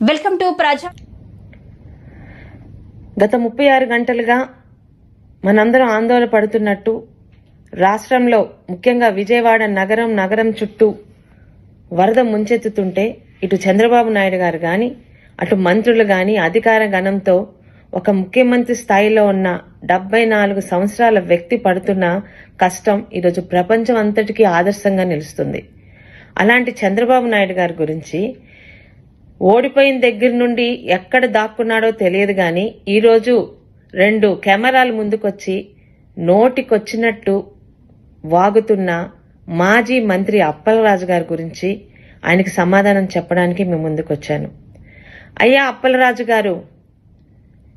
Welcome to ప్రజా. గత 36 గంటలుగా మనందరం ఆందోళన పడుతున్నట్టు రాష్ట్రంలో ముఖ్యంగా విజయవాడ నగరం చుట్టూ వరద ముంచెత్తుతుంటే ఇటు చంద్రబాబు నాయుడు గారు గాని అటు మంత్రులు గాని అధికార గణంతో ఒక ముఖ్యమంత్రి స్థాయిలో ఉన్న 74 సంవత్సరాల వ్యక్తి పడుతున్న కష్టం ఈరోజు ప్రపంచం అంతటికీ ఆదర్శంగా నిలుస్తుంది. అలాంటి చంద్రబాబు నాయుడు గారి గురించి ఓడిపోయిన దగ్గర నుండి ఎక్కడ దాక్కున్నాడో తెలియదు గాని ఈరోజు 2 కెమెరాల ముందుకొచ్చి నోటికొచ్చినట్టు వాగుతున్న మాజీ మంత్రి అప్పలరాజు గారి గురించి ఆయనకి సమాధానం చెప్పడానికి మేము ముందుకొచ్చాను. అయ్యా అప్పలరాజు గారు,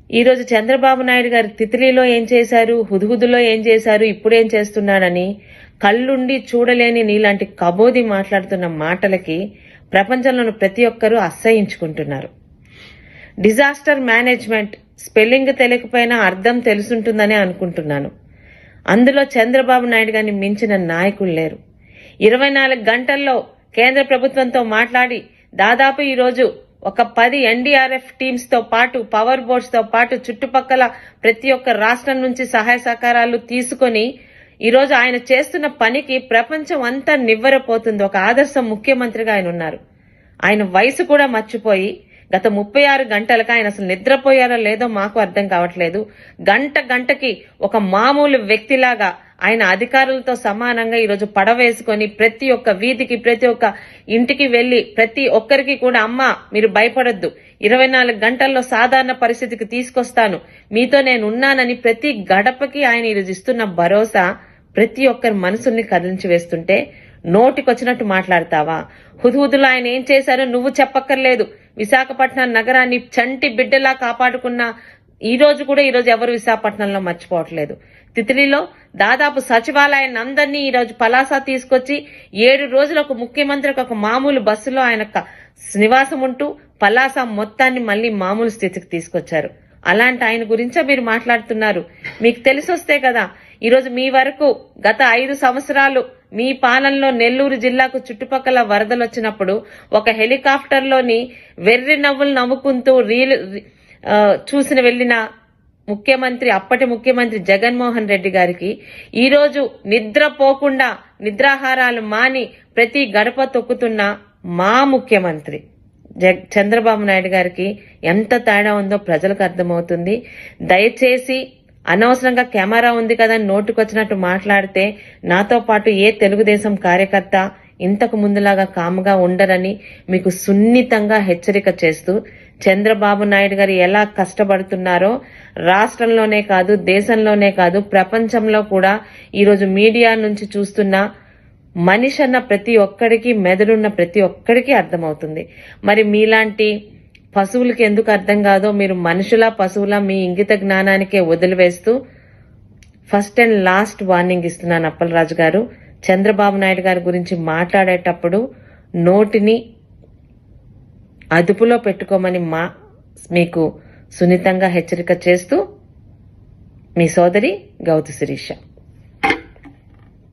ఈరోజు చంద్రబాబు నాయుడు గారు తిత్లీలో ఏం చేశారు, హుదుహుదులో ఏం చేశారు, ఇప్పుడేం చేస్తున్నాడని కళ్ళుండి చూడలేని నీలాంటి కబోది మాట్లాడుతున్న మాటలకి ప్రపంచంలోని ప్రతి ఒక్కరూ అసహ్యించుకుంటున్నారు. డిజాస్టర్ మేనేజ్మెంట్ స్పెల్లింగ్ తెలియకపోయినా అర్థం తెలుసుంటుందనే అనుకుంటున్నాను. అందులో చంద్రబాబు నాయుడు గారిని మించిన నాయకులు లేరు. 24 గంటల్లో కేంద్ర ప్రభుత్వంతో మాట్లాడి దాదాపు ఈరోజు ఒక 10 ఎన్డీఆర్ఎఫ్ టీమ్స్ తో పాటు పవర్ బోట్స్ తో పాటు చుట్టుపక్కల ప్రతి ఒక్క రాష్ట్రం నుంచి సహాయ సహకారాలు తీసుకుని ఈరోజు ఆయన చేస్తున్న పనికి ప్రపంచం అంతా నివ్వెరపోతుంది. ఒక ఆదర్శ ముఖ్యమంత్రిగా ఆయన ఉన్నారు. ఆయన వయసు కూడా మర్చిపోయి గత 36 గంటలకు ఆయన అసలు నిద్రపోయారో లేదో మాకు అర్థం కావట్లేదు. గంటకి ఒక మామూలు వ్యక్తిలాగా ఆయన అధికారులతో సమానంగా ఈరోజు పడవేసుకొని ప్రతి ఒక్క వీధికి ప్రతి ఒక్క ఇంటికి వెళ్లి ప్రతి ఒక్కరికి కూడా అమ్మ మీరు భయపడొద్దు, 24 గంటల్లో సాధారణ పరిస్థితికి తీసుకొస్తాను, మీతో నేను ఉన్నానని ప్రతి గడపకి ఆయన ఈరోజు ఇస్తున్న భరోసా ప్రతి ఒక్కరి మనసుల్ని కదిలించి వేస్తుంటే నోటికొచ్చినట్టు మాట్లాడతావా? హుదుహుదులో ఆయన ఏం చేశారో నువ్వు చెప్పక్కర్లేదు. విశాఖపట్నం నగరాన్ని చంటి బిడ్డలా కాపాడుకున్న ఈరోజు ఎవరు విశాఖపట్నంలో మర్చిపోవట్లేదు. తిత్లీలో దాదాపు సచివాలయాన్ని అందరినీ ఈరోజు పలాస తీసుకొచ్చి 7 రోజులు ఒక ముఖ్యమంత్రికి ఒక మామూలు బస్సులో ఆయన నివాసం ఉంటూ పలాస మొత్తాన్ని మళ్లీ మామూలు స్థితికి తీసుకొచ్చారు. అలాంటి ఆయన గురించే మీరు మాట్లాడుతున్నారు. మీకు తెలిసొస్తే కదా ఈరోజు మీ వరకు గత 5 సంవత్సరాలు మీ పాలనలో నెల్లూరు జిల్లాకు చుట్టుపక్కల వరదలు వచ్చినప్పుడు ఒక హెలికాప్టర్లోని వెర్రి నవ్వులు నవ్వుకుంటూ చూసిన వెళ్లిన అప్పటి ముఖ్యమంత్రి జగన్మోహన్ రెడ్డి గారికి ఈరోజు నిద్రపోకుండా నిద్రాహారాలు మాని ప్రతి గడప తొక్కుతున్న మా ముఖ్యమంత్రి చంద్రబాబు నాయుడు గారికి ఎంత తేడా ఉందో ప్రజలకు అర్థమవుతుంది. దయచేసి అనవసరంగా కెమెరా ఉంది కదా నోటుకొచ్చినట్టు మాట్లాడితే నాతో పాటు ఏ తెలుగుదేశం కార్యకర్త ఇంతకు ముందులాగా కాముగా ఉండరని మీకు సున్నితంగా హెచ్చరిక చేస్తూ, చంద్రబాబు నాయుడు గారు ఎలా కష్టపడుతున్నారో రాష్ట్రంలోనే కాదు దేశంలోనే కాదు ప్రపంచంలో కూడా ఈరోజు మీడియా నుంచి చూస్తున్న మనిషి అన్న ప్రతి ఒక్కడికి మెదడున్న ప్రతి ఒక్కడికి అర్థమవుతుంది. మరి మీలాంటి పశువులకి ఎందుకు అర్థం కాదో మీరు మనుషులా పశువులా మీ ఇంగిత జ్ఞానానికే వదిలివేస్తూ ఫస్ట్ అండ్ లాస్ట్ వార్నింగ్ ఇస్తున్నాను అప్పలరాజు గారు. చంద్రబాబు నాయుడు గారి గురించి మాట్లాడేటప్పుడు నోటిని అదుపులో పెట్టుకోమని మీకు సున్నితంగా హెచ్చరిక చేస్తూ మీ సోదరి గౌతు శిరీష.